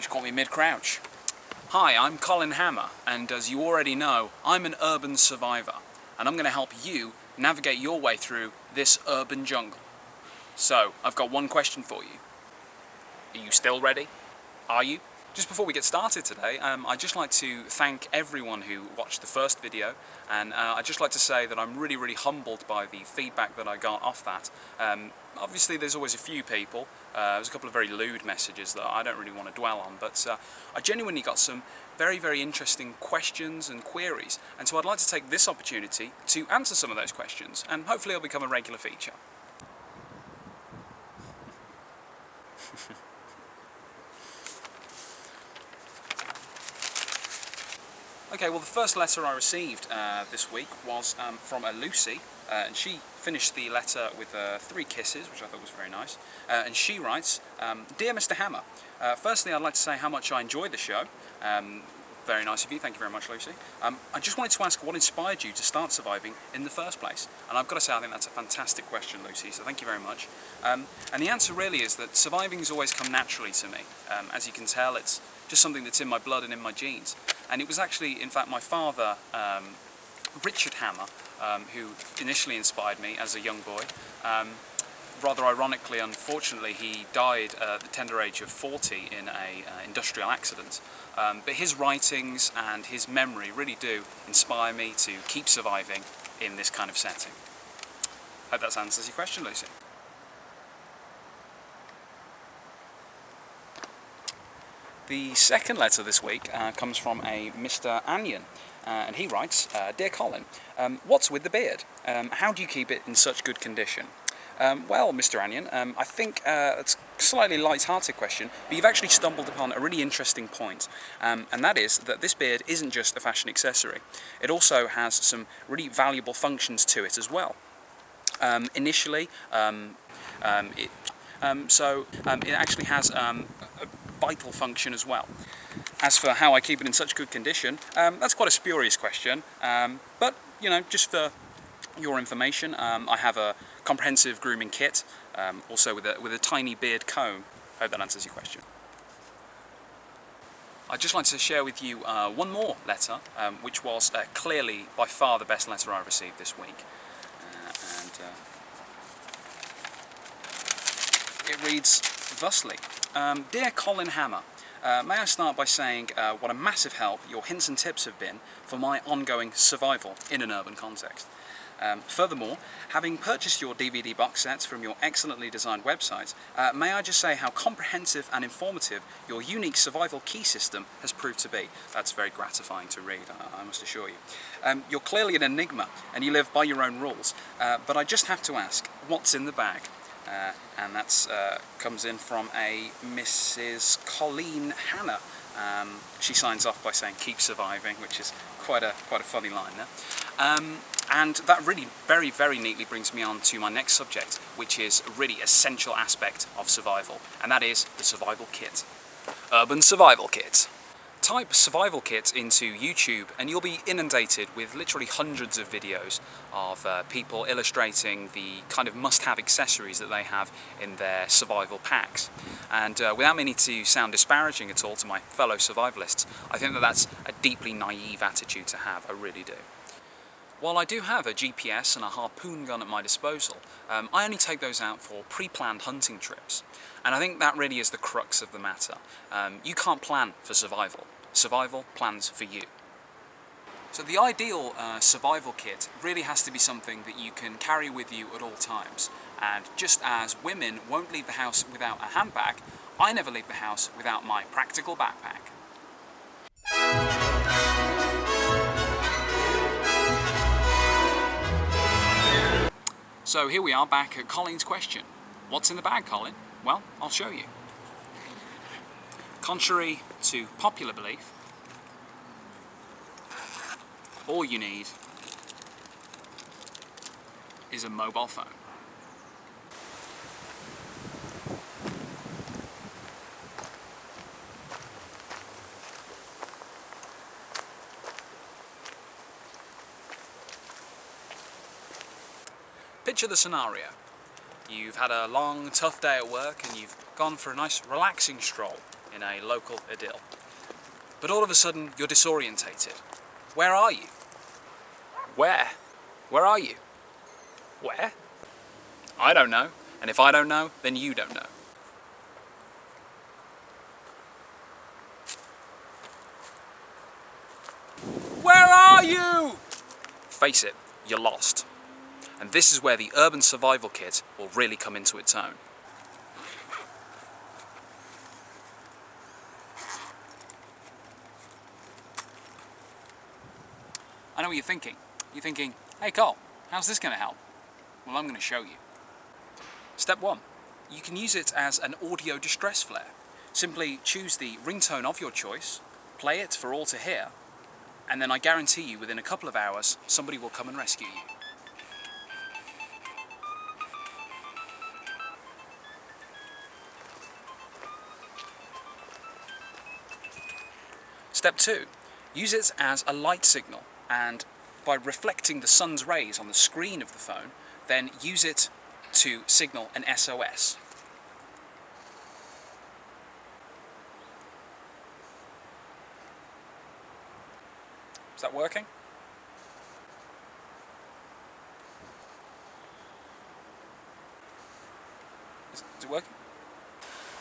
you caught me mid-crouch. Hi, I'm Colin Hammer, and as you already know, I'm an urban survivor, and I'm going to help you navigate your way through this urban jungle. So, I've got one question for you. Are you still ready? Are you? Just before we get started today, I'd just like to thank everyone who watched the first video, and I'd just like to say that I'm really humbled by the feedback that I got off that. Obviously there's always a few people, there's a couple of very lewd messages that I don't really want to dwell on, but I genuinely got some very interesting questions and queries, and so I'd like to take this opportunity to answer some of those questions, and hopefully it'll become a regular feature. Okay, well the first letter I received this week was from a Lucy, and she finished the letter with 3 kisses, which I thought was very nice. And she writes, Dear Mr. Hammer, firstly I'd like to say how much I enjoyed the show. Very nice of you, thank you very much, Lucy. I just wanted to ask what inspired you to start surviving in the first place? And I've got to say I think that's a fantastic question, Lucy, so thank you very much. And the answer really is that surviving has always come naturally to me. As you can tell, it's just something that's in my blood and in my genes. And it was actually, in fact, my father, Richard Hammer, who initially inspired me as a young boy. Rather ironically, unfortunately, he died at the tender age of 40 in an industrial accident. But his writings and his memory really do inspire me to keep surviving in this kind of setting. Hope that answers your question, Lucy. The second letter this week comes from a Mr. Anyan, and he writes, Dear Colin, what's with the beard? How do you keep it in such good condition? Well, Mr. Anyan, I think it's a slightly light-hearted question, but you've actually stumbled upon a really interesting point, and that is that this beard isn't just a fashion accessory. It also has some really valuable functions to it as well. Initially, it actually has a vital function as well. As for how I keep it in such good condition, that's quite a spurious question, but, you know, just for your information, I have a comprehensive grooming kit, also with a tiny beard comb. I hope that answers your question. I'd just like to share with you one more letter, which was clearly by far the best letter I received this week. It reads thusly, Dear Colin Hammer, may I start by saying what a massive help your hints and tips have been for my ongoing survival in an urban context. Furthermore, having purchased your DVD box sets from your excellently designed website, may I just say how comprehensive and informative your unique survival key system has proved to be. That's very gratifying to read, I must assure you. You're clearly an enigma, and you live by your own rules, but I just have to ask, what's in the bag? And that comes in from a Mrs. Colin Hannah. She signs off by saying keep surviving, which is quite a funny line there. And that really very neatly brings me on to my next subject, which is a really essential aspect of survival, and that is the survival kit. Urban survival kit. Type survival kit into YouTube and you'll be inundated with literally hundreds of videos of people illustrating the kind of must-have accessories that they have in their survival packs. And without meaning to sound disparaging at all to my fellow survivalists, I think that that's a deeply naive attitude to have, I really do. While I do have a GPS and a harpoon gun at my disposal, I only take those out for pre-planned hunting trips. And I think that really is the crux of the matter. You can't plan for survival. Survival plans for you. So the ideal survival kit really has to be something that you can carry with you at all times. And just as women won't leave the house without a handbag, I never leave the house without my practical backpack. So here we are back at Colin's question. What's in the bag, Colin? Well, I'll show you. Contrary to popular belief, all you need is a mobile phone. Picture the scenario. You've had a long, tough day at work and you've gone for a nice relaxing stroll in a local idyll. But all of a sudden, you're disorientated. Where are you? Where? Where are you? Where? I don't know. And if I don't know, then you don't know. Where are you? Face it, you're lost. And this is where the urban survival kit will really come into its own. I know what you're thinking. You're thinking, hey Col, how's this going to help? Well, I'm going to show you. Step 1. You can use it as an audio distress flare. Simply choose the ringtone of your choice, play it for all to hear, and then I guarantee you within a couple of hours somebody will come and rescue you. Step 2. Use it as a light signal, and by reflecting the sun's rays on the screen of the phone, then use it to signal an SOS. Is that working? Is it working?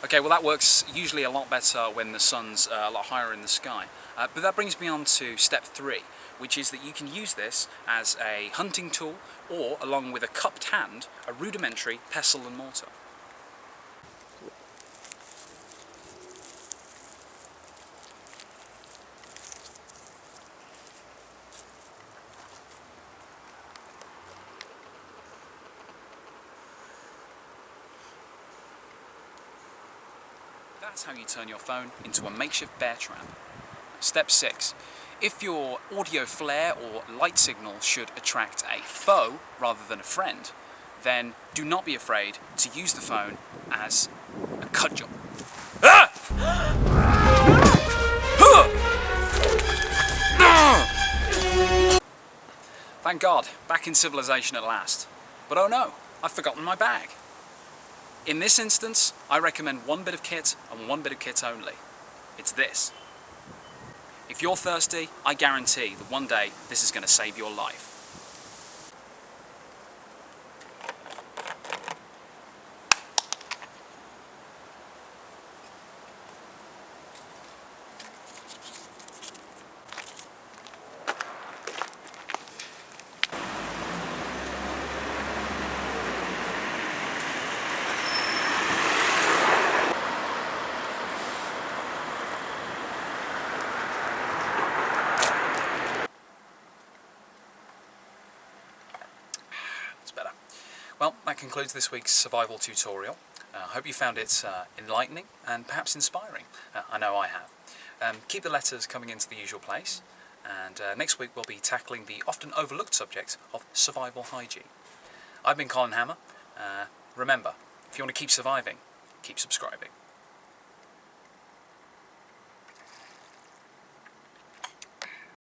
Okay, well that works usually a lot better when the sun's a lot higher in the sky. But that brings me on to step 3, which is that you can use this as a hunting tool or, along with a cupped hand, a rudimentary pestle and mortar. That's how you turn your phone into a makeshift bear trap. Step 6. If your audio flare or light signal should attract a foe rather than a friend, then do not be afraid to use the phone as a cudgel. Ah! Thank God, back in civilization at last. But oh no, I've forgotten my bag. In this instance, I recommend one bit of kit and one bit of kit only. It's this. If you're thirsty, I guarantee that one day this is going to save your life. Better. Well, that concludes this week's survival tutorial. I hope you found it enlightening and perhaps inspiring. I know I have. Keep the letters coming into the usual place, and next week we'll be tackling the often overlooked subject of survival hygiene. I've been Colin Hammer. Remember, if you want to keep surviving, keep subscribing.